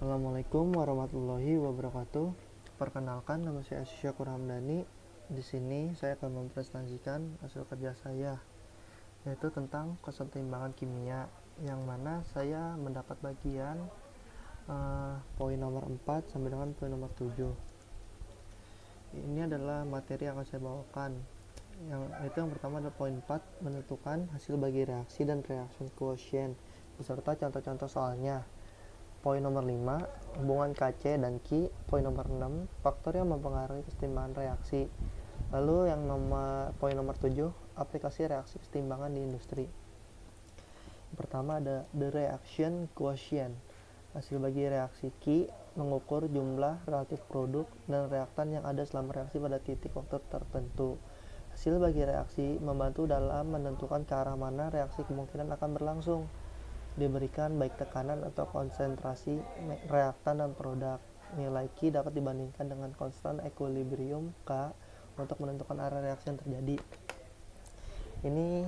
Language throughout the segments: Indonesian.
Assalamualaikum warahmatullahi wabarakatuh. Perkenalkan, nama saya Syakur Hamdani. Di sini saya akan mempresentasikan hasil kerja saya, yaitu tentang kesetimbangan kimia, yang mana saya mendapat bagian poin nomor 4 sampai dengan poin nomor 7. Ini adalah materi yang akan saya bawakan. Yang pertama adalah poin 4, menentukan hasil bagi reaksi dan reaction quotient beserta contoh-contoh soalnya. Poin nomor 5, hubungan Kc dan Ki. Poin nomor 6, faktor yang mempengaruhi kesetimbangan reaksi. Lalu poin nomor 7, aplikasi reaksi kesetimbangan di industri. Yang pertama ada the reaction quotient. Hasil bagi reaksi Ki mengukur jumlah relatif produk dan reaktan yang ada selama reaksi pada titik waktu tertentu. Hasil bagi reaksi membantu dalam menentukan ke arah mana reaksi kemungkinan akan berlangsung. Diberikan baik tekanan atau konsentrasi reaktan dan produk. Nilai Q dapat dibandingkan dengan konstan equilibrium K untuk menentukan arah reaksi yang terjadi. Ini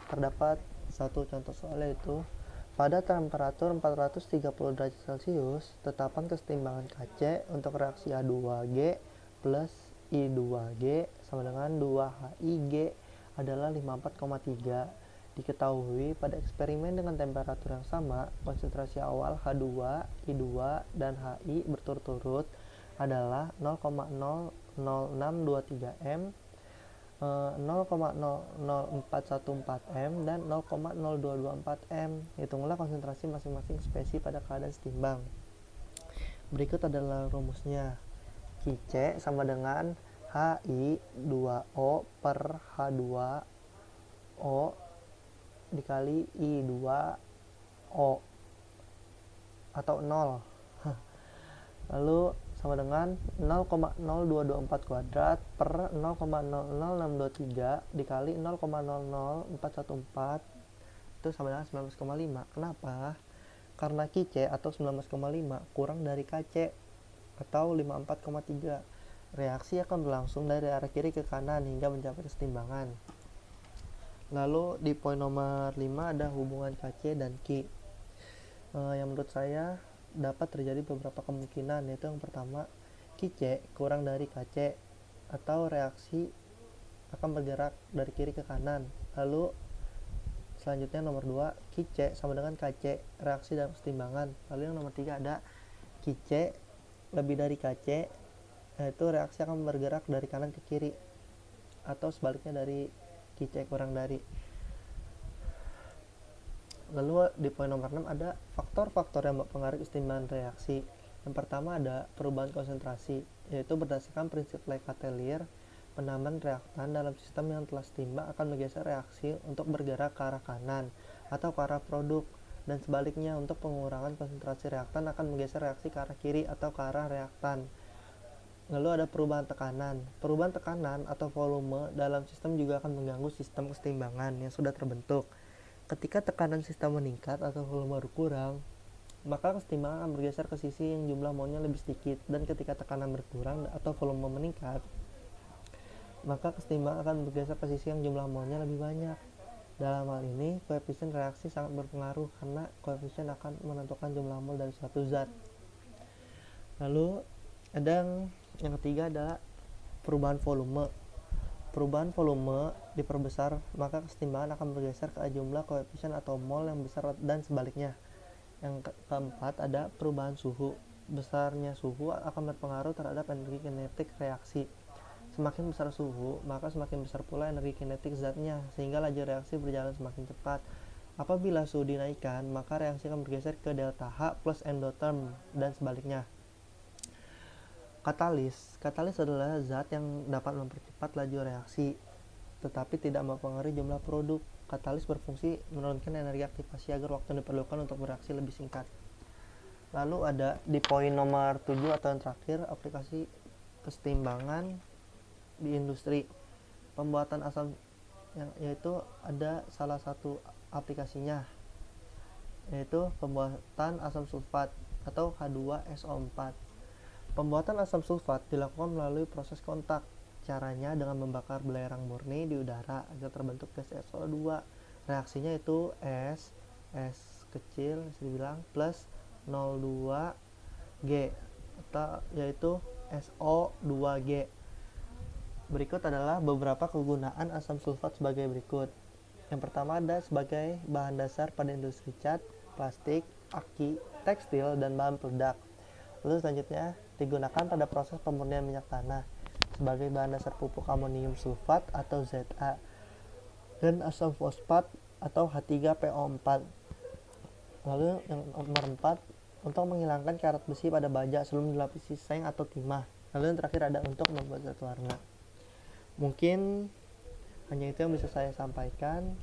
terdapat satu contoh soal, yaitu pada temperatur 430 derajat Celcius, tetapan kesetimbangan Kc untuk reaksi A2G plus I2G sama dengan 2HIG adalah 54,3. Diketahui pada eksperimen dengan temperatur yang sama, konsentrasi awal H2, I2, dan HI berturut-turut adalah 0,00623 m, 0,00414 m, dan 0,0224 m. Hitunglah konsentrasi masing-masing spesi pada keadaan setimbang. Berikut adalah rumusnya. Qc sama dengan HI2O per H2O dikali I2O atau 0. Lalu sama dengan 0,0224 kuadrat per 0,00623 dikali 0,00414 itu sama dengan 19,5. Kenapa? Karena Qc atau 19,5 kurang dari Kc atau 54,3. Reaksi akan berlangsung dari arah kiri ke kanan hingga mencapai kesetimbangan. Lalu di poin nomor 5 ada hubungan Kc dan Ki. Yang menurut saya dapat terjadi beberapa kemungkinan, yaitu yang pertama, Qc kurang dari Kc atau reaksi akan bergerak dari kiri ke kanan. Lalu selanjutnya nomor 2, Qc sama dengan Kc, reaksi dalam kesetimbangan. Lalu yang nomor 3 ada Qc lebih dari Kc, yaitu reaksi akan bergerak dari kanan ke kiri, atau sebaliknya dari Qc kurang dari. Lalu di poin nomor 6 ada faktor-faktor yang mempengaruhi kesetimbangan reaksi. Yang pertama ada perubahan konsentrasi, yaitu berdasarkan prinsip Le-Chatelier, penambahan reaktan dalam sistem yang telah setimbang akan menggeser reaksi untuk bergerak ke arah kanan atau ke arah produk, dan sebaliknya untuk pengurangan konsentrasi reaktan akan menggeser reaksi ke arah kiri atau ke arah reaktan. Lalu ada perubahan tekanan. Perubahan tekanan atau volume dalam sistem juga akan mengganggu sistem kesetimbangan yang sudah terbentuk. Ketika tekanan sistem meningkat atau volume berkurang, maka kesetimbangan akan bergeser ke sisi yang jumlah molnya lebih sedikit. Dan ketika tekanan berkurang atau volume meningkat, maka kesetimbangan akan bergeser ke sisi yang jumlah molnya lebih banyak. Dalam hal ini, koefisien reaksi sangat berpengaruh karena koefisien akan menentukan jumlah mol dari suatu zat. Lalu ada yang ketiga adalah perubahan volume. Perubahan volume diperbesar, maka kesetimbangan akan bergeser ke jumlah koefisien atau mol yang besar dan sebaliknya. Yang keempat ada perubahan suhu. Besarnya suhu akan berpengaruh terhadap energi kinetik reaksi. Semakin besar suhu, maka semakin besar pula energi kinetik zatnya, sehingga laju reaksi berjalan semakin cepat. Apabila suhu dinaikkan, maka reaksi akan bergeser ke delta H plus endotherm dan sebaliknya. Katalis adalah zat yang dapat mempercepat laju reaksi, tetapi tidak mempengaruhi jumlah produk. Katalis berfungsi menurunkan energi aktivasi agar waktu yang diperlukan untuk bereaksi lebih singkat. Lalu ada di poin nomor 7 atau yang terakhir, aplikasi kesetimbangan di industri. Pembuatan asam, yaitu ada salah satu aplikasinya, yaitu pembuatan asam sulfat atau H2SO4. Pembuatan asam sulfat dilakukan melalui proses kontak. Caranya dengan membakar belerang murni di udara agar terbentuk gas SO2. Reaksinya itu S kecil bisa dibilang plus 0,2 G atau yaitu SO2G. Berikut adalah beberapa kegunaan asam sulfat sebagai berikut. Yang pertama ada sebagai bahan dasar pada industri cat, plastik, aki, tekstil, dan bahan peledak. Lalu selanjutnya digunakan pada proses pemurnian minyak tanah sebagai bahan dasar pupuk amonium sulfat atau ZA dan asam fosfat atau H3PO4. Lalu yang nomor 4, untuk menghilangkan karat besi pada baja sebelum dilapisi seng atau timah. Lalu yang terakhir ada untuk membuat zat warna. Mungkin hanya itu yang bisa saya sampaikan.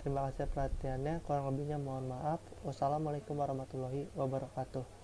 Terima kasih perhatiannya, kurang lebihnya mohon maaf. Wassalamualaikum warahmatullahi wabarakatuh.